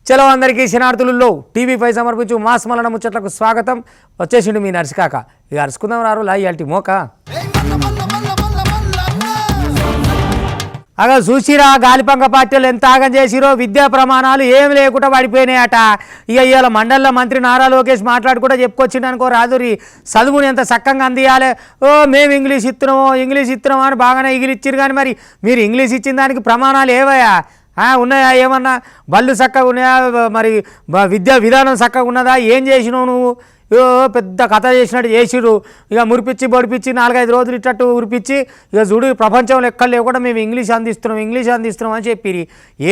చలో అందరికీ శనార్థులలో టీవీ5 సమర్పించు మాస్ మలన ముచ్చట్లకు స్వాగతం. వచ్చేసిండు మీ నర్సికాక. ఇక అరుచుకుందాం రారు లాయాల్టి మోక అగా చూసిరా గాలిపంక పార్టీలు ఎంత ఆగం చేసిరో. విద్యా ప్రమాణాలు ఏమి లేకుండా పడిపోయినాయట. ఇక ఇవాళ మండలిలో మంత్రి నారా లోకేష్ మాట్లాడుకుంటూ చెప్పుకొచ్చిండు అనుకో, రాదురి చదువుని ఎంత చక్కగా అందియాలి. మేము ఇంగ్లీష్ ఇస్తున్నామో అని బాగానే ఇగిలిచ్చిరు. కానీ మరి మీరు ఇంగ్లీష్ ఇచ్చిన దానికి ప్రమాణాలు ఏవయ్యా ఉన్నాయా? ఏమన్నా బళ్ళు చక్కగా ఉన్నాయా? మరి విద్యా విధానం చక్కగా ఉన్నదా? ఏం చేసినావు నువ్వు? పెద్ద కథ చేసినట్టు చేసిరు. ఇక మురిపించి బడిపించి 4-5 రోజులు ఇట్టట్టు ఉరిపించి ఇక చూడు ప్రపంచంలో ఎక్కడ లేకుండా మేము ఇంగ్లీష్ అందిస్తున్నాం అని చెప్పిరి.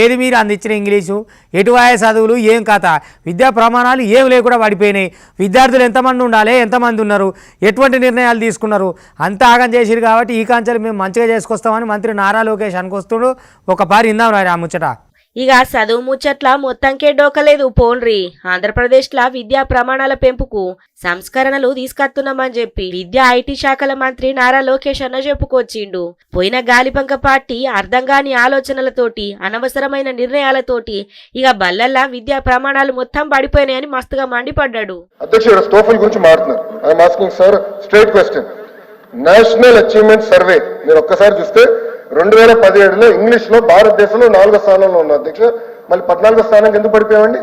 ఏది మీరు అందించిన ఇంగ్లీషు? ఎటువాయ చదువులు? ఏం కథ? విద్యా ప్రమాణాలు ఏం లేకుండా పడిపోయినాయి. విద్యార్థులు ఎంతమంది ఉండాలి? ఎంతమంది ఉన్నారు? ఎటువంటి నిర్ణయాలు తీసుకున్నారు? అంత ఆగం చేసిరు. కాబట్టి ఈ కాంచెలు మేము మంచిగా చేసుకొస్తామని మంత్రి నారా లోకేష్ అనుకొస్తుడు. ఒక పారి ఇందాం రా ఆ ముచ్చట. ఇక చదువు ముచ్చట్ల మొత్తంకే డోకలేదు పోన్రి. ఆంధ్రప్రదేశ్ల విద్యా ప్రమాణాల పెంపుకు సంస్కరణలు తీసుకొస్తున్నామని చెప్పి విద్యా ఐటీ శాఖల మంత్రి నారా లోకేష్ అన్న చెప్పుకొచ్చిండు. పోయిన గాలిపంక పార్టీ అర్థంగాని ఆలోచనలతోటి అనవసరమైన నిర్ణయాలతోటి ఇక బల్లల్లా విద్యా ప్రమాణాలు మొత్తం పడిపోయినాయని మస్తుగా మండిపడ్డాడు. అధ్యక్షుడు స్టోఫల్ గురించి మాట్లాడుతున్నారు. I'm asking sir straight question. National achievement survey మీరు ఒక్కసారి చూస్తే 2017లో ఇంగ్లీష్ లో భారతదేశంలో 4వ స్థానంలో ఉన్న అధ్యక్ష, మళ్ళీ 14వ స్థానానికి ఎందుకు పడిపోయామండి?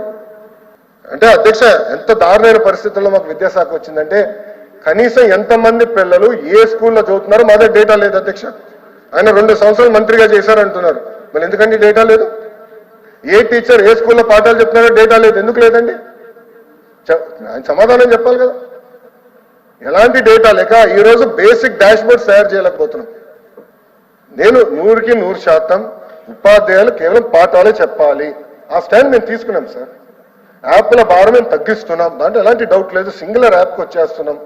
అంటే అధ్యక్ష ఎంత దారుణమైన పరిస్థితుల్లో మాకు విద్యాశాఖ వచ్చిందంటే కనీసం ఎంతమంది పిల్లలు ఏ స్కూల్లో చదువుతున్నారో మా దగ్గర డేటా లేదు అధ్యక్ష. ఆయన 2 సంవత్సరాలు మంత్రిగా చేశారంటున్నారు, మళ్ళీ ఎందుకండి డేటా లేదు? ఏ టీచర్ ఏ స్కూల్లో పాఠాలు చెప్తున్నారో డేటా లేదు, ఎందుకు లేదండి? ఆయన సమాధానం చెప్పాలి కదా. ఎలాంటి డేటా లేక ఈరోజు బేసిక్ డాష్ బోర్డ్స్ తయారు చేయలేకపోతున్నాం. నేను 100% ఉపాధ్యాయులు కేవలం పాఠాలే చెప్పాలి, ఆ స్టాండ్ మేము తీసుకున్నాం సార్. యాప్ల భారం మేము తగ్గిస్తున్నాం, దాంట్లో ఎలాంటి డౌట్ లేదు. సింగులర్ యాప్కి వచ్చేస్తున్నాం.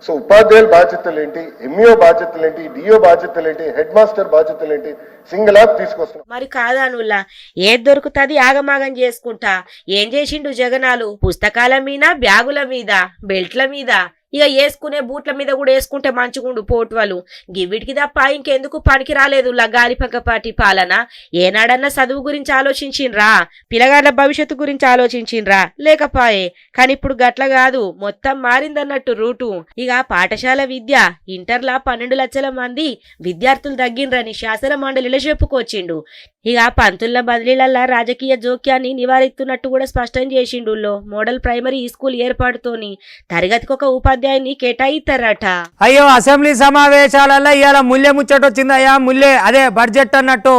సో ఉపాధ్యాయుల బాధ్యతలు ఏంటి, ఎంఈఓ బాధ్యతలు ఏంటి, డిఓ బాధ్యతలు ఏంటి, హెడ్ మాస్టర్ బాధ్యతలు ఏంటి, సింగిల్ యాప్ తీసుకొస్తున్నాం. మరి కాదానుల్లా ఏది దొరుకుతుంది ఆగమాగం చేసుకుంటా ఏం చేసిండు జగనాలు? పుస్తకాల మీద, బ్యాగుల మీద, బెల్ట్ల మీద, ఇక వేసుకునే బూట్ల మీద కూడా వేసుకుంటే మంచిగుండు పోటువలు. గివిటికి తప్ప ఇంకెందుకు పనికి రాలేదు గాలిపంక పార్టీ పాలన. ఏనాడన్నా చదువు గురించి ఆలోచించిండ్రా? పిల్లగాళ్ళ భవిష్యత్తు గురించి ఆలోచించిండ్రా? లేకపాయే. కానీ ఇప్పుడు గట్ల కాదు, మొత్తం మారిందన్నట్టు రూటు. ఇక పాఠశాల విద్య ఇంటర్లా 12 లక్షల మంది విద్యార్థులు తగ్గిండ్రని శాసన మండలిలో చెప్పుకొచ్చిండు. ఇక పంతుల బదిలీలల్లా రాజకీయ జోక్యాన్ని నివారిస్తున్నట్టు కూడా స్పష్టం చేసిండు. మోడల్ ప్రైమరీ స్కూల్ ఏర్పాటుతోని తరగతికి ఒక ఉపాధ్యాయుని కేటాయిస్తారట. అయ్యో అసెంబ్లీ సమావేశాలలో ఇవాళ ముల్లె ముచ్చట వచ్చిందయ్యా. ముల్లె అదే బడ్జెట్ అన్నట్టు.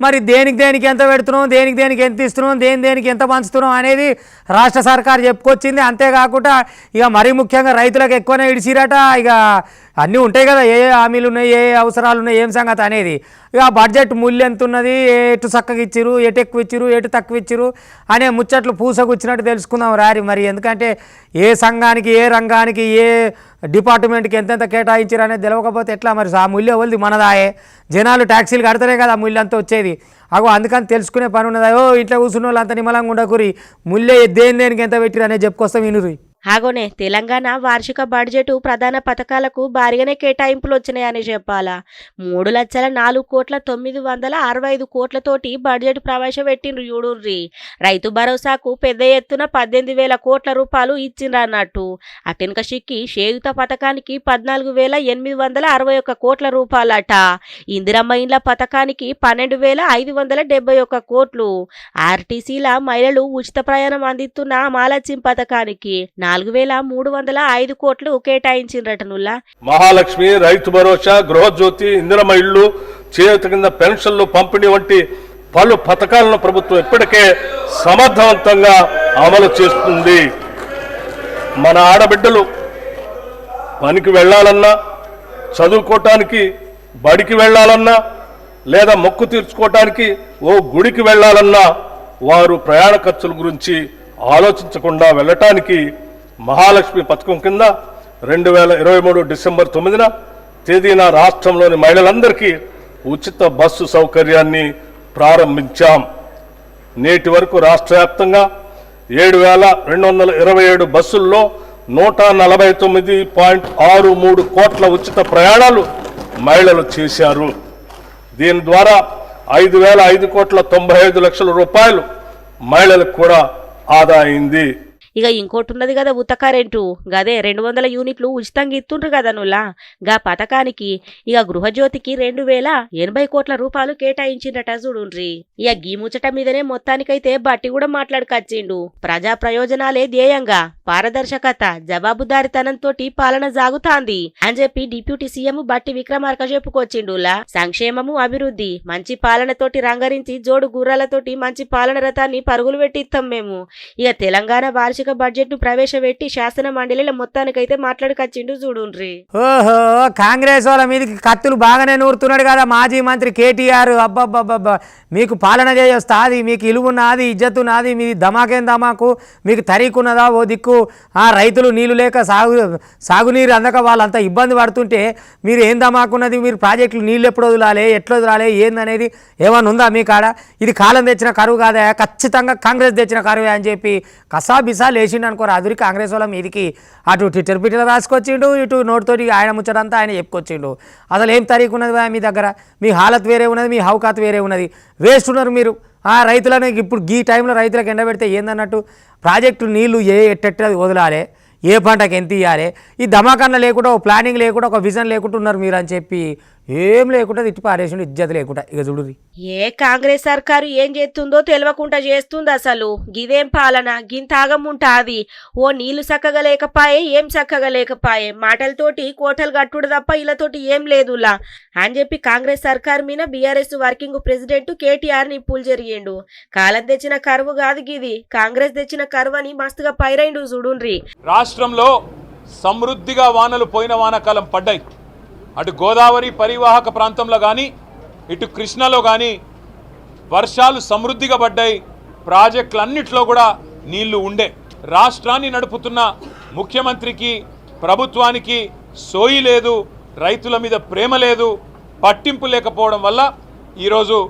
మరి దేనికి ఎంత పెడుతున్నాం, దేనికి ఎంత ఇస్తున్నాం, దేనికి ఎంత పంచుతున్నాం అనేది రాష్ట్ర సర్కారు చెప్పుకొచ్చింది. అంతేకాకుండా ఇక మరీ ముఖ్యంగా రైతులకు ఎక్కువనే ఇడిచిరట. ఇక అన్నీ ఉంటాయి కదా, ఏ హామీలు ఉన్నాయి, ఏ అవసరాలు ఉన్నాయి, ఏం సంగతి అనేది. ఇక బడ్జెట్ మూల్యం ఎంత ఉన్నది, ఎటు చక్కగా ఇచ్చిరు, ఎటు ఎక్కువ ఇచ్చిరు, ఎటు తక్కువ ఇచ్చిరు అనే ముచ్చట్లు పూసగుచ్చినట్టు తెలుసుకుందాం రారి. మరి ఎందుకంటే ఏ సంఘానికి, ఏ రంగానికి, ఏ డిపార్ట్మెంట్కి ఎంతెంత కేటాయించారు అనేది తెలియకపోతే ఎట్లా? మరి ఆ మూల్యం ఎవరిది? మనదాయే. జనాలు ట్యాక్సీలు కడతారే కదా ఆ మూల్యం అంతా వచ్చేది. అందుకని తెలుసుకునే పని ఉన్నదా? ఇట్లా కూర్చున్న వాళ్ళు అంత నిమ్మలంగా ఉండకూరి మూల్య దేనికి ఎంత పెట్టిరు అనేది చెప్పుకొస్తాం వినురు. ఆగోనే తెలంగాణ వార్షిక బడ్జెట్ ప్రధాన పథకాలకు భారీగానే కేటాయింపులు వచ్చినాయని చెప్పాలా. 3,04,965 కోట్లతోటి బడ్జెట్ ప్రవేశపెట్టిండ్రు చూడుర్రి. రైతు భరోసాకు పెద్ద ఎత్తున 18,000 కోట్ల రూపాయలు ఇచ్చిండ్రు అన్నట్టు. అటెనక సిక్కి చేయూత పథకానికి 14,861 కోట్ల రూపాయలట. ఇందిరమ్మ ఇండ్ల పథకానికి 12,571 కోట్లు. ఆర్టీసీల మహిళలు ఉచిత ప్రయాణం అందిస్తున్న మాలచ్చిం పథకానికి 4,305 కోట్లు కేటాయించిండ్రటనుల్లా. మహాలక్ష్మి, రైతు భరోసా, గృహజ్యోతి, ఇందిరమ్మ ఇళ్లు, చేయూత కింద పెన్షన్లు పంపిణీ వంటి పలు పథకాలను ప్రభుత్వం ఇప్పటికే సమర్థవంతంగా అమలు చేస్తుంది. మన ఆడబిడ్డలు పనికి వెళ్లాలన్నా, చదువుకోవటానికి బడికి వెళ్లాలన్నా, లేదా మొక్కు తీర్చుకోవటానికి ఓ గుడికి వెళ్లాలన్నా వారు ప్రయాణ ఖర్చుల గురించి ఆలోచించకుండా వెళ్ళటానికి మహాలక్ష్మి పథకం కింద 2023 డిసెంబర్ 9న తేదీన రాష్ట్రంలోని మహిళలందరికీ ఉచిత బస్సు సౌకర్యాన్ని ప్రారంభించాం. నేటి వరకు రాష్ట్ర వ్యాప్తంగా 7,227 బస్సుల్లో 149.63 కోట్ల ఉచిత ప్రయాణాలు మహిళలు చేశారు. దీని ద్వారా 5,005 కోట్ల 95 లక్షల రూపాయలు మహిళలకు కూడా ఆదా అయింది. ఇక ఇంకోటి ఉన్నది కదా ఉత్త కరెంటు, గదే 200 యూనిట్లు ఉచితంగా ఇస్తుండ్రు కదా నుల్లా. గా పథకానికి ఇక గృహజ్యోతికి 2080 కోట్ల రూపాయలు కేటాయించిండట చూడుండ్రి. ఇక గీ ముచ్చట మీదనే మొత్తానికైతే బట్టి కూడా మాట్లాడుకొచ్చిండు. ప్రజా ప్రయోజనాలే ధ్యేయంగా పారదర్శకత జవాబుదారితనంతో పాలన సాగుతాంది అని చెప్పి డిప్యూటీ సీఎం బట్టి విక్రమార్క చెప్పుకొచ్చిండులా. సంక్షేమము అభివృద్ధి మంచి పాలనతోటి రంగరించి జోడు గుర్రాలతోటి మంచి పాలన రథాన్ని పరుగులు పెట్టిస్తాం మేము. ఇక తెలంగాణ వార్షిక బడ్జెట్ ను ప్రవేశపెట్టి శాసన మండలిలో మొత్తానికైతే మాట్లాడుకొచ్చిండు చూడుండ్రి. ఓహో, కాంగ్రెస్ వాళ్ళ మీదకి కత్తులు బాగానే నూరుతున్నాడు కదా మాజీ మంత్రి కేటీఆర్. అబ్బబ్బబ్బబ్బా, మీకు పాలన చేయొస్తాది, మీకు ఇలువున్నది, ఇజ్జతు నాది, మీది ధమాకేం ధమాకు, మీకు తరీకున్నదా ఓ దిక్కు. రైతులు నీళ్లు లేక సాగునీరు అందక వాళ్ళంతా ఇబ్బంది పడుతుంటే మీరు ఏం ధమాకున్నది, మీరు ప్రాజెక్టులు నీళ్ళు ఎప్పుడు వదలాలి, ఎట్లా వదలాలి, ఏందనేది ఏమన్నా ఉందా మీ కాడ? ఇది కాలం తెచ్చిన కరువు కాదా, ఖచ్చితంగా కాంగ్రెస్ తెచ్చిన కరువే అని చెప్పి కసాబిసా లేచిండు అనుకో రాదురి కాంగ్రెస్ వాళ్ళ మీదికి. అటు ట్విట్టర్ పిట్టలు రాసుకొచ్చిండు, ఇటు నోటితోటి ఆయన ముచ్చటంతా ఆయన చెప్పుకొచ్చిండు. అసలు ఏం తరీకున్నది మీ దగ్గర? మీ హాలత్ వేరే ఉన్నది, మీ హౌకాత్ వేరే ఉన్నది. వేస్ట్ ఉన్నారు మీరు. రైతులను ఇప్పుడు ఈ టైంలో రైతులకు ఎండబెడితే ఏందన్నట్టు? ప్రాజెక్టు నీళ్లు ఎట్టెట్ట వదలాలి, ఏ పంటకు ఎంత ఇవ్వాలి, ఈ ధమాకన్న లేకుండా, ఒక ప్లానింగ్ లేకుండా, ఒక విజన్ లేకుండా ఉన్నారు మీరు అని చెప్పి ఏం లేకుండా తిట్టి పారేసిండు, ఇజ్జత లేకుండా. ఇక చూడురి, ఏ కాంగ్రెస్ సర్కారు ఏం చేస్తుందో తెలియకుండా చేస్తుంది. అసలు గిదేం పాలన, గింతాగముంటాది. ఓ నీళ్లు చక్కగా లేకపాయే, ఏం చక్కగా లేకపాయే, మాటలతోటి కోటలు కట్టుడు తప్ప ఇళ్ళతోటి ఏం లేదులా అని చెప్పి కాంగ్రెస్ సర్కారు మీద బీఆర్ఎస్ వర్కింగ్ ప్రెసిడెంట్ కేటీఆర్ నిప్పులు జరిగిండు. కాలం తెచ్చిన కరువు కాదు గిది, కాంగ్రెస్ తెచ్చిన కరువు అని మస్తుగా పైరైండు చూడుండ్రి. రాష్ట్రంలో సమృద్ధిగా వానలు పోయిన వానాకాలం పడ్డాయి. అటు గోదావరి పరివాహక ప్రాంతంలో కానీ ఇటు కృష్ణలో కానీ వర్షాలు సమృద్ధిగా పడ్డాయి. ప్రాజెక్టులన్నిట్లో కూడా నీళ్లు ఉండే. రాష్ట్రాన్ని నడుపుతున్న ముఖ్యమంత్రికి ప్రభుత్వానికి సోయి లేదు, రైతుల మీద ప్రేమ లేదు, పట్టింపు లేకపోవడం వల్ల ఈరోజు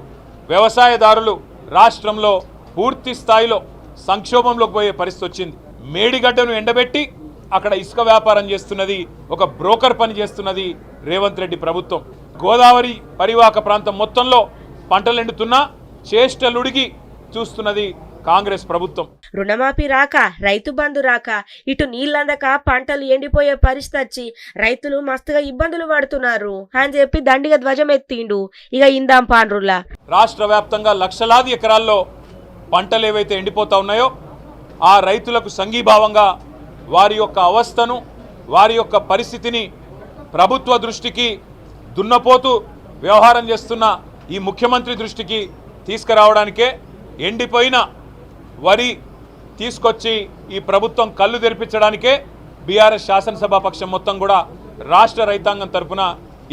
వ్యవసాయదారులు రాష్ట్రంలో పూర్తి స్థాయిలో సంక్షోభంలోకి పోయే పరిస్థితి వచ్చింది. మేడిగడ్డను ఎండబెట్టి అక్కడ ఇసుక వ్యాపారం చేస్తున్నది, ఒక బ్రోకర్ పని చేస్తున్నది రేవంత్ రెడ్డి ప్రభుత్వం. గోదావరి పరివాహక ప్రాంతం మొత్తంలో పంటలు ఎండుతున్నా చేష్టలుడిగి చూస్తున్నది కాంగ్రెస్ ప్రభుత్వం. రుణమాఫీ రాక, రైతు బంధు రాక, ఇటు నీళ్ళందక పంటలు ఎండిపోయే పరిస్థితి వచ్చి రైతులు మస్తుగా ఇబ్బందులు పడుతున్నారు అని చెప్పి దండిగా ధ్వజం ఎత్తిండు. ఇక ఇందాం పాండ్రుల్లా రాష్ట్ర వ్యాప్తంగా లక్షలాది ఎకరాల్లో పంటలు ఏవైతే ఎండిపోతా ఉన్నాయో ఆ రైతులకు సంఘీభావంగా వారి యొక్క అవస్థను, వారి యొక్క పరిస్థితిని ప్రభుత్వ దృష్టికి, దున్నపోతు వ్యవహారం చేస్తున్న ఈ ముఖ్యమంత్రి దృష్టికి తీసుకురావడానికే ఎండిపోయిన వరి తీసుకొచ్చి ఈ ప్రభుత్వం కళ్ళు తెరిపించడానికే బీఆర్ఎస్ శాసనసభాపక్షం మొత్తం కూడా రాష్ట్ర రైతాంగం తరపున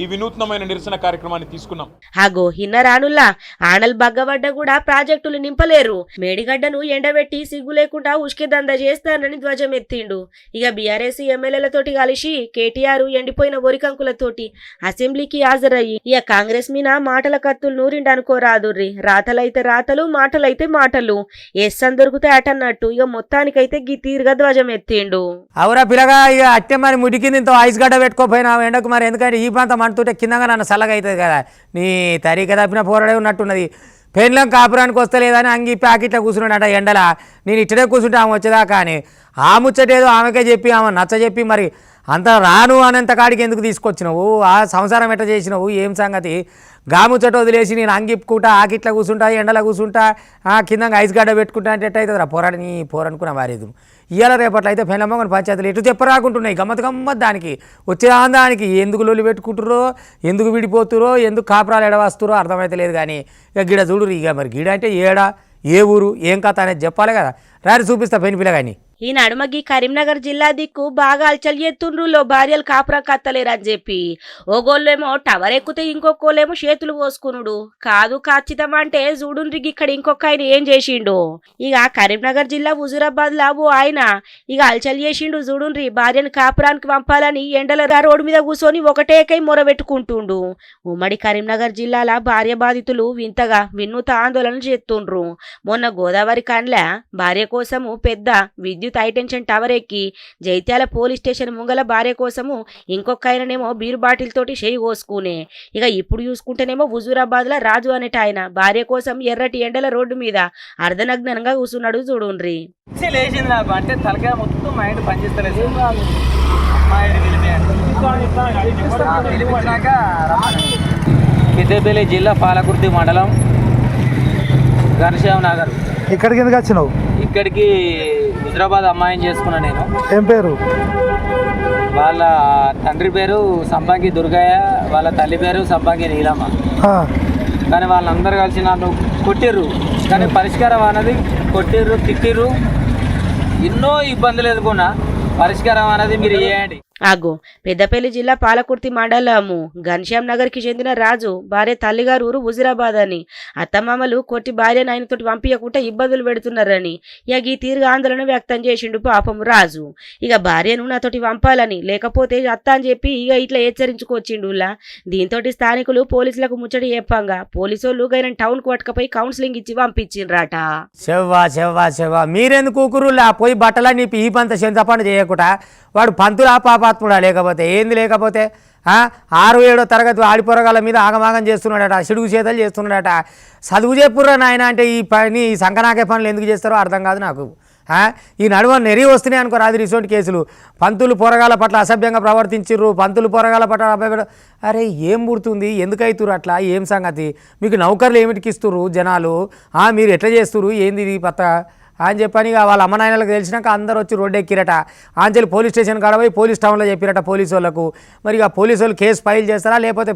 ఈ వినూత్నమైన నిరసన కార్యక్రమాన్ని తీసుకున్నాం. అగో హిన్నరానుల్లా ఆనల్ బగ్గబడ్డ కూడా ప్రాజెక్టులు నింపలేరు. మేడిగడ్డను ఎండబెట్టి సిగ్గు లేకుండా ఉష్కే దంద చేస్తానని ధ్వజం ఎత్తిండు. ఇక బీఆర్ఎస్ ఎమ్మెల్యేలతోటి కలిసి కేటీఆర్ ఎండిపోయిన వరికంకులతోటి అసెంబ్లీకి హాజరయ్యి ఇక కాంగ్రెస్ మీద మాటల కత్తులు నూరిండనుకోరాదుర్రి. రాతలైతే రాతలు, మాటలైతే మాటలు, ఎస్సని దొరికితే అటన్నట్టు ఇక మొత్తానికైతే గీ తీరుగా ధ్వజం ఎత్తిండు. అవురా పిల్లగా, ఇక అట్టే మరి ముడికింది ఇంత ఐస్ గడ్డ పెట్టుకోపోయినా ఎండకు మరి, ఎందుకంటే ఈ ప్రాంతం అంటుంటే కిందగా నన్ను చల్లగా అవుతుంది కదా. నీ తరీక తప్పిన పోరాడే ఉన్నట్టున్నది. పెండ్లం కాపురానికి వస్తలేదని అంగి ప్యాకెట్లో కూర్చున్నాడట ఎండల. నేను ఇట్టడే కూర్చుంటే ఆమె వచ్చేదాకా అని ఆ ముచ్చటేదో ఆమెకే చెప్పి ఆమె నచ్చ చెప్పి మరి అంత రాను అనేంత కాడికి ఎందుకు తీసుకొచ్చినావు? ఆ సంసారం ఎట్ట చేసినావు? ఏం సంగతి? గాముచ్చట వదిలేసి నేను అంగిప్పుకుంటా, ఆకిట్లా కూర్చుంటా, ఎండలో కూర్చుంటా, కిందంగా ఐస్ గడ్డ పెట్టుకుంటా అంటే ఎట్టయితుంది రా పోరాడు? నీ పోరనుకున్నా వారేదు. ఇవాళ రేపట్లో అయితే పెళ్ళమ్మని పంచాయతీలు ఎటు చెప్పరాకుంటున్నాయి. గమ్మత్ దానికి వచ్చే ఆందానికి ఎందుకు లొల్లి పెట్టుకుంటురో, ఎందుకు విడిపోతురో, ఎందుకు కాపురాలు ఎడవస్తురో అర్థమైతే లేదు. కానీ ఇక గిడ చూడు, ఇక మరి గిడ అంటే ఏడా, ఏ ఊరు, ఏం కథ అనేది చెప్పాలి కదా. రారి చూపిస్తా పెని పిల్లగాని. ఈ నడుమగి కరీంనగర్ జిల్లా దిక్కు బాగా అల్చల్ చేస్తుండ్రులో భార్యలు కాపురా కత్తలేరని చెప్పి. ఓగోళ్ళేమో టవర్ ఎక్కుతే ఇంకొకోళ్ళేమో చేతులు పోసుకునుడు. కాదు ఖచ్చితం అంటే చూడుండ్రి ఇక్కడ ఇంకొక ఆయన ఏం చేసిండు. ఇక కరీంనగర్ జిల్లా హుజూరాబాద్ లా ఓ ఆయన ఇక అల్చల్ చేసిండు చూడుండ్రి. భార్యను కాపురానికి పంపాలని ఎండల రోడ్డు మీద కూర్చొని ఒకటేకై మొరబెట్టుకుంటుండు. ఉమ్మడి కరీంనగర్ జిల్లాల భార్య బాధితులు వింతగా వినూత ఆందోళన చేస్తుండ్రు. మొన్న గోదావరి కండ్ల భార్య కోసము పెద్ద విద్యుత్ విద్యుత్ హైటెన్షన్ టవర్ ఎక్కి జైత్యాల పోలీస్ స్టేషన్ ముంగల భార్య కోసము ఇంకొక ఆయననేమో బీరు బాటిల్ తోటి చేయి కోసుకునే. ఇక ఇప్పుడు చూసుకుంటేనేమో హుజూరాబాద్ లో రాజు అనేట ఆయన భార్య కోసం ఎర్రటి ఎండల రోడ్డు మీద అర్ధనగ్నంగా కూసున్నాడు చూడుండ్రి. లేచింది నాకు అంటే తలకాయ మొత్తం మైండ్ పనిచేస్తలేదు. పెద్దపల్లి జిల్లా పాలకుర్తి మండలం ఘనశ్యామ్ నగర్. ఇక్కడికి ఎందుకు వచ్చినావు? ఇక్కడికి హుజరాబాద్ అమ్మాయిని చేసుకున్నా నేను. ఏం పేరు? వాళ్ళ తండ్రి పేరు సంపంగి దుర్గయ్య, వాళ్ళ తల్లి పేరు సంపంగి నీలమ్మ. కానీ వాళ్ళందరూ కలిసి నన్ను కొట్టిర్రు. కానీ పరిష్కారం అన్నది కొట్టిర్రు, తిట్టిర్రు, ఎన్నో ఇబ్బందులు ఎదుర్కొన్నా. పరిష్కారం అనేది మీరు చేయండి. ఆగో పెద్దపల్లి జిల్లా పాలకుర్తి మండలము ఘనశ్యామ్ నగర్ కి చెందిన రాజు భార్య తల్లిగారు ఊరు హుజూరాబాద్ అని అత్తమామలు కొట్టి భార్యను ఆయనతోటి పంపించకుండా ఇబ్బందులు పెడుతున్నారని ఇక ఈ తీరుగా ఆందోళన వ్యక్తం చేసిండు పాపం రాజు. ఇక భార్యను నాతోటి పంపాలని లేకపోతే అత్త అని చెప్పి ఇక ఇట్లా హెచ్చరించుకొచ్చిండులా. దీంతో స్థానికులు పోలీసులకు ముచ్చట చెప్పంగా పోలీసులు ఆయన టౌన్ కోటకపోయి కౌన్సిలింగ్ ఇచ్చి పంపించిండ్రట. చెవ్వా చెవ్వా చెవ్వా మీరెందుకు కూకురులా పోయి బట్టలన్నీ ఈ పంత చింతపండు చేయకుండా వాడు పంతులా పాపాత్ముడా లేకపోతే ఏంది? లేకపోతే 6-7 తరగతి ఆడిపోరగాల మీద ఆగమాగం చేస్తున్నాడట, సిడుగు చేతలు చేస్తున్నాడట. చదువు చెప్పుర్రా నాయన అంటే ఈ పని ఈ సంకనాకే పనులు ఎందుకు చేస్తారో అర్థం కాదు నాకు. ఈ నడుమ నెరి వస్తున్నాయి అనుకో రాదు రిసోర్ట్ కేసులు. పంతులు పోరగాల పట్ల అసభ్యంగా ప్రవర్తించిర్రు, పంతులు పోరగాల పట్ల అరే ఏం పుడుతుంది? ఎందుకు అవుతురు అట్లా? ఏం సంగతి? మీకు నౌకర్లు ఏమిటికి ఇస్తుర్రు జనాలు? మీరు ఎట్లా చేస్తురు? ఏంది ఇది పత్త అని చెప్పని వాళ్ళ అమ్మ నాయనలకు తెలిసినాక అందరూ వచ్చి రోడ్డు ఎక్కిరట. ఆంచెలు పోలీస్ స్టేషన్ కాడపోయి పోలీస్ టౌన్లో చెప్పిరట పోలీసు వాళ్ళకు. మరి ఇక పోలీసు వాళ్ళు కేసు ఫైల్ చేస్తారా లేకపోతే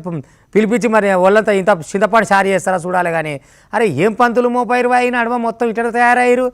పిలిపించి మరి వాళ్ళంతా ఇంత చింతపండు షారీ చేస్తారా చూడాలి. కానీ అరే ఏం పంతులు మోపైరు అయిన అడవ మొత్తం ఇట్లా తయారయ్యారు.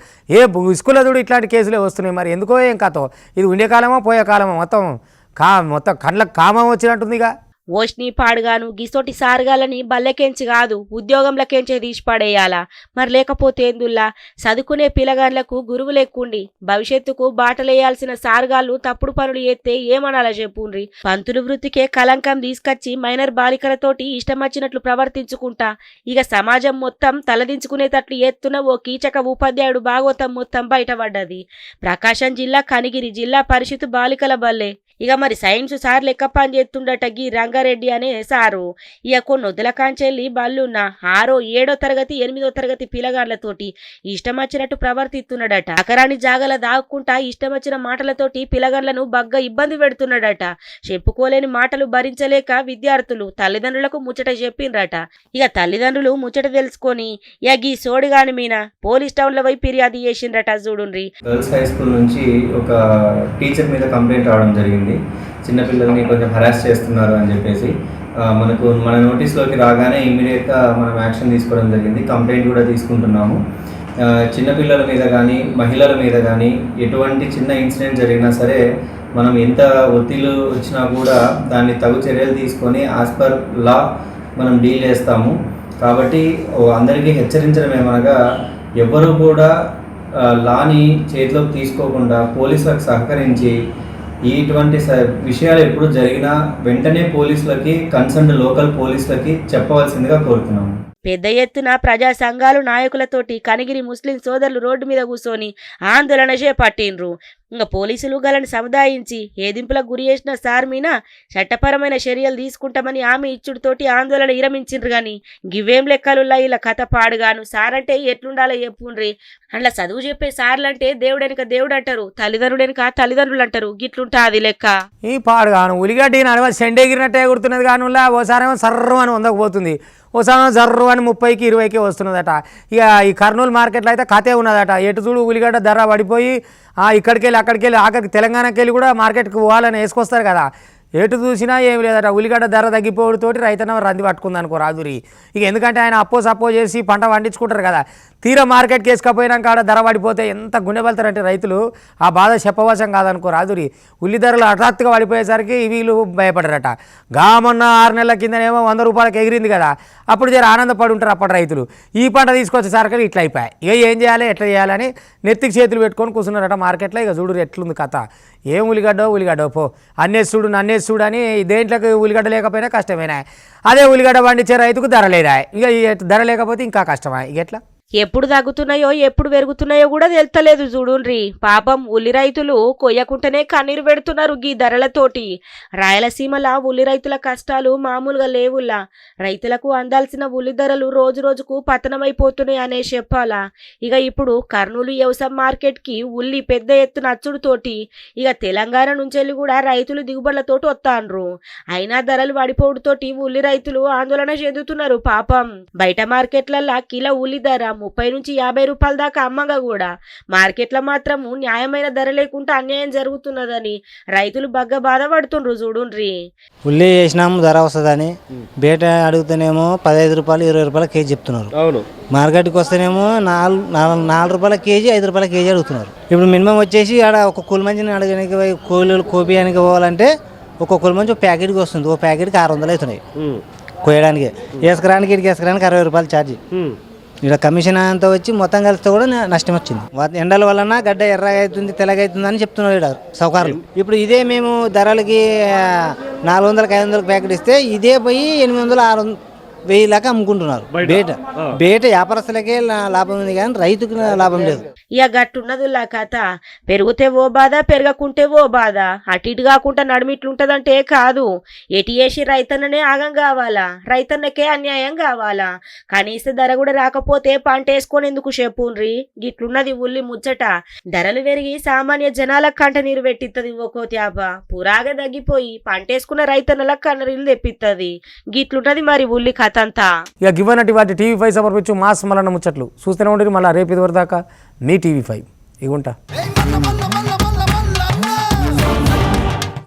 స్కూల్లో చూడు ఇట్లాంటి కేసులే వస్తున్నాయి. మరి ఎందుకో ఏం కథో? ఇది ఉండే కాలమో పోయే కాలమో మొత్తం కళ్ళకు కామం వచ్చినట్టుందిగా. ఓష్ని పాడుగాను గిసోటి సారగాలని బల్లెకెంచి కాదు ఉద్యోగంలకెంచే తీసి పడేయాలా. మరి లేకపోతే ఎందుల్లా చదువుకునే పిల్లగాళ్లకు గురువు లెక్కుండి భవిష్యత్తుకు బాటలేయాల్సిన సారగాళ్ళు తప్పుడు పనులు చేస్తే ఏమనాలా చెప్పుండ్రి. పంతులు వృత్తికే కలంకం తీసుకొచ్చి మైనర్ బాలికలతోటి ఇష్టం వచ్చినట్లు ప్రవర్తించుకుంటా ఇక సమాజం మొత్తం తలదించుకునేటట్లు ఎత్తున ఓ కీచక ఉపాధ్యాయుడు భాగవతం మొత్తం బయటపడ్డది. ప్రకాశం జిల్లా కనిగిరి జిల్లా పరిషత్ బాలికల బల్లే. ఇక మరి సైన్స్ సార్ లెక్క పని చేస్తుండట గీ రంగారెడ్డి అనే సారు. ఇక కొన్ని వద్దుల కాంచెల్లి బళ్ళున్న 6, 7 తరగతి 8 తరగతి పిల్లగాళ్లతోటి ఇష్టం వచ్చినట్టు ప్రవర్తిస్తున్నాడట. అకరాని జాగల దాక్కుంటా ఇష్టం వచ్చిన మాటలతోటి పిల్లగాళ్లను బగ్గ ఇబ్బంది పెడుతున్నాడట. చెప్పుకోలేని మాటలు భరించలేక విద్యార్థులు తల్లిదండ్రులకు ముచ్చట చెప్పిండ్రట. ఇక తల్లిదండ్రులు ముచ్చట తెలుసుకొని ఇక గీ సోడిగాని మీన పోలీస్ టౌన్ లో పోయి ఫిర్యాదు చేసిండ్రట. చూడుండ్రి. గర్ల్స్ హై స్కూల్ నుంచి ఒక టీచర్ మీద కంప్లైంట్ రావడం జరిగింది. చిన్నపిల్లల్ని కొంచెం హరాస్ చేస్తున్నారు అని చెప్పేసి మన నోటీస్లోకి రాగానే ఇమీడియట్గా మనం యాక్షన్ తీసుకోవడం జరిగింది. కంప్లైంట్ కూడా తీసుకుంటున్నాము. చిన్నపిల్లల మీద కానీ మహిళల మీద కానీ ఎటువంటి చిన్న ఇన్సిడెంట్ జరిగినా సరే మనం ఎంత ఒత్తిళ్లు వచ్చినా కూడా దాన్ని తగు చర్యలు తీసుకొని యాజ్ పర్ లా మనం డీల్ చేస్తాము. కాబట్టి అందరికీ హెచ్చరించడం ఏమనగా ఎవరు కూడా లాని చేతిలోకి తీసుకోకుండా పోలీసులకు సహకరించి ఇటువంటి విషయాలు ఎప్పుడు జరిగినా వెంటనే పోలీసులకి కన్సర్న్ లోకల్ పోలీసులకి చెప్పవలసిందిగా కోరుతున్నాము. పెద్ద ఎత్తున ప్రజా సంఘాలు నాయకులతోటి కనిగిరి ముస్లిం సోదరులు రోడ్డు మీద కూర్చొని ఆందోళన చేపట్టిండ్రు. ఇంకా పోలీసులు గలను సముదాయించి ఏదింపులకు గురి చేసిన సార్ మీద చట్టపరమైన చర్యలు తీసుకుంటామని హామీ ఇచ్చుడుతోటి ఆందోళన విరమించిండ్రు. గాని గివేం లెక్కలుల్లా ఇలా కథ పాడుగాను. సార్ అంటే ఎట్లుండాలో చెప్పుండ్రి. అట్లా చదువు చెప్పే సార్లంటే దేవుడెనక దేవుడు అంటారు, తల్లిదండ్రుడెనక తల్లిదండ్రులు అంటారు. గిట్లుంటా అది లెక్క. ఈ పాడుగాను ఉలిగడ్డి నడవ సెండెగిరినట్టే గుర్తున్నది కానులా. ఓసారేమో సర్రం అని వందకపోతుంది, ఓసారి జర్రు అని 30కి 20కి వస్తున్నదట. ఇక ఈ కర్నూలు మార్కెట్లో అయితే కథే ఉన్నదట. ఎటు చూడు ఉల్లిగడ్డ ధర పడిపోయి ఇక్కడికి వెళ్ళి అక్కడికి వెళ్ళి ఆఖరికి తెలంగాణకి వెళ్ళి కూడా మార్కెట్కి పోవాలని వేసుకొస్తారు కదా. ఎటు చూసినా ఏమి లేదట. ఉల్లిగడ్డ ధర తగ్గిపోవడంతోటి రైతన్న రంది పట్టుకుంది అనుకో రాదురి. ఇక ఎందుకంటే ఆయన అప్పో చేసి పంట పండించుకుంటారు కదా. తీరా మార్కెట్కి వేసుకపోయినాక ఆడ ధర పడిపోతే ఎంత గుండె పలుతారంటే రైతులు. ఆ బాధ చెప్పవశం కాదనుకో రాదురి. ఉల్లి ధరలు హఠాత్తుగా పడిపోయేసరికి వీళ్ళు భయపడరట. మొన్న 6 నెలల కిందనేమో 100 రూపాయలకు ఎగిరింది కదా, అప్పుడు జర ఆనందపడి ఉంటారు అప్పటి రైతులు. ఈ పంట తీసుకొచ్చేసరికి ఇట్లా అయిపోయాయి. ఇక ఏం చేయాలి ఎట్లా చేయాలని నెత్తికి చేతులు పెట్టుకొని కూర్చున్నారట మార్కెట్లో. ఇక చూడు ఎట్లుంది కథ. ఏం ఉల్లిగడ్డో పో అన్నేసి చూడు నన్నేసి చూడు అని దేంట్లోకి ఉల్లిగడ్డ లేకపోయినా కష్టమేనా. అదే ఉల్లిగడ్డ పండించే రైతుకు ధర లేదా. ఇక ధర లేకపోతే ఇంకా కష్టమా. ఇక ఎట్లా ఎప్పుడు తగ్గుతున్నాయో ఎప్పుడు పెరుగుతున్నాయో కూడా తెలుస్తలేదు చూడుండ్రి. పాపం ఉల్లి రైతులు కొయ్యకుంటేనే కన్నీరు పెడుతున్నారు గీ ధరలతోటి. రాయలసీమల ఉల్లి రైతుల కష్టాలు మామూలుగా లేవుల్లా. రైతులకు అందాల్సిన ఉల్లి ధరలు రోజు రోజుకు పతనమైపోతున్నాయి అనే చెప్పాలా. ఇక ఇప్పుడు కర్నూలు వ్యవసాయ మార్కెట్ కి ఉల్లి పెద్ద ఎత్తున అచ్చుడుతోటి ఇక తెలంగాణ నుంచి కూడా రైతులు దిగుబడులతోటి వస్తాండ్రు. అయినా ధరలు పడిపోవడంతోటి ఉల్లి రైతులు ఆందోళన చెందుతున్నారు పాపం. బయట మార్కెట్లల్లో కిలో ఉల్లి ధర 30 నుంచి 50 రూపాయల దాకా అమ్మగా కూడా మార్కెట్లో మాత్రము న్యాయమైన ధర లేకుండా అన్యాయం జరుగుతున్నదని రైతులు బాగా బాధపడుతుండ్రు చూడుండ్రి. ఉల్లి వేసినాము ధర వస్తుందని బయట అడుగుతూనేమో 15 రూపాయలు 20 రూపాయల కేజీ చెప్తున్నారు. అవును, మార్కెట్కి వస్తేనేమో 4 రూపాయల కేజీ 5 రూపాయల కేజీ అడుగుతున్నారు. ఇప్పుడు మినిమం వచ్చేసి ఆడ ఒక కూలి మంచిని అడగడానికి కూలీలు కోపియానికి పోవాలంటే ఒక కూలి మంచి ఒక ప్యాకెట్కి వస్తుంది. ఒక ప్యాకెట్కి 600 అవుతున్నాయి కోయడానికి. వేసుకురానికి ఇక్కడికి వేసుకురానికి 60 రూపాయలు ఛార్జీ. ఇక్కడ కమిషన్ అంతా వచ్చి మొత్తం కలిస్తే కూడా నష్టం వచ్చింది. ఎండల వలన గడ్డ ఎర్రగా అవుతుంది తెల్లగా అవుతుంది అని చెప్తున్నారు ఇక్కడ సౌకర్యాలు. ఇప్పుడు ఇదే మేము ధరలకి 400కి 500కి ప్యాకెట్ ఇస్తే ఇదే పోయి 800 600 1000 దాకా అమ్ముకుంటున్నారు. బయట వ్యాపారస్తులకే లాభం ఉంది కానీ రైతుకు లాభం లేదు. ఇక గట్టున్నదిలా కథ. పెరిగితే ఓ బాధ, పెరగకుంటే ఓ బాధ. అటు ఇటు కాకుండా నడుమిట్లుంటదంటే కాదు. ఎటు వేసి రైతన్ననే ఆగం కావాలా, రైతన్నకే అన్యాయం కావాలా. కనీస ధర కూడా రాకపోతే పంట వేసుకొని ఎందుకు చెప్పుండ్రి. గిట్లున్నది ఉల్లి ముచ్చట. ధరలు పెరిగి సామాన్య జనాలకు కంట నీరు పెట్టిత్తది ఒక్కో త్యాప. పురాగా తగ్గిపోయి పంట వేసుకున్న రైతన్నలకు కన్నరీలు తెప్పిత్తది. గిట్లున్నది మరి ఉల్లి కథ అంతా. ఇక గివన్నటి వాటి టీవీ5 సమర్పించు మాస్ మలన్న ముచ్చట్లు చూస్తూనే ఉండేది. మళ్ళీ రేపు ఇదివరకు దాకా మీ టీవీ5 ఇగుంటా.